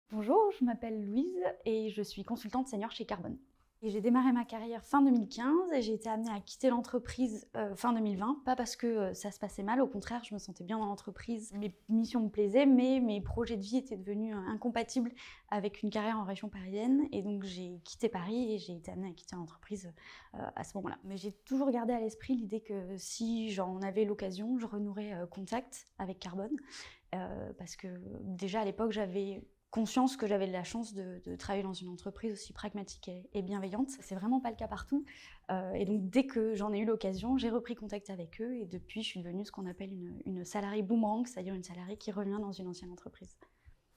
Bonjour, je m'appelle Louise et je suis consultante senior chez Carbone. Et j'ai démarré ma carrière fin 2015 et j'ai été amenée à quitter l'entreprise fin 2020, pas parce que ça se passait mal, au contraire, je me sentais bien dans l'entreprise, mes missions me plaisaient, mais mes projets de vie étaient devenus incompatibles avec une carrière en région parisienne et donc j'ai quitté Paris et j'ai été amenée à quitter l'entreprise à ce moment-là. Mais j'ai toujours gardé à l'esprit l'idée que si j'en avais l'occasion, je renouerais contact avec Carbone parce que déjà à l'époque j'avais conscience que j'avais de la chance de travailler dans une entreprise aussi pragmatique et bienveillante. C'est vraiment pas le cas partout. Et donc, dès que j'en ai eu l'occasion, j'ai repris contact avec eux et depuis, je suis devenue ce qu'on appelle une salariée boomerang, c'est-à-dire une salariée qui revient dans une ancienne entreprise.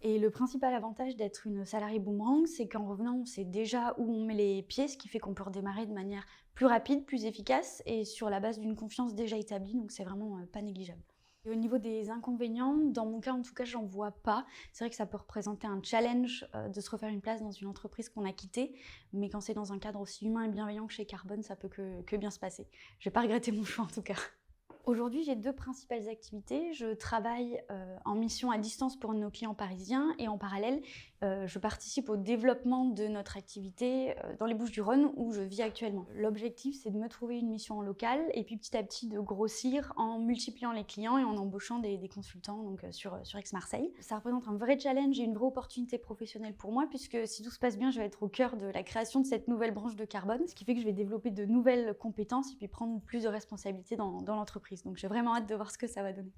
Et le principal avantage d'être une salariée boomerang, c'est qu'en revenant, on sait déjà où on met les pieds, ce qui fait qu'on peut redémarrer de manière plus rapide, plus efficace et sur la base d'une confiance déjà établie, donc c'est vraiment pas négligeable. Et au niveau des inconvénients, dans mon cas en tout cas, j'en vois pas. C'est vrai que ça peut représenter un challenge de se refaire une place dans une entreprise qu'on a quittée, mais quand c'est dans un cadre aussi humain et bienveillant que chez Carbone, ça peut que bien se passer. Je vais pas regretter mon choix en tout cas. Aujourd'hui, j'ai deux principales activités. Je travaille en mission à distance pour un de nos clients parisiens et en parallèle, je participe au développement de notre activité dans les Bouches-du-Rhône où je vis actuellement. L'objectif, c'est de me trouver une mission en local et puis petit à petit de grossir en multipliant les clients et en embauchant des consultants donc, sur Aix-Marseille. Ça représente un vrai challenge et une vraie opportunité professionnelle pour moi puisque si tout se passe bien, je vais être au cœur de la création de cette nouvelle branche de Carbone, ce qui fait que je vais développer de nouvelles compétences et puis prendre plus de responsabilités dans l'entreprise. Donc j'ai vraiment hâte de voir ce que ça va donner.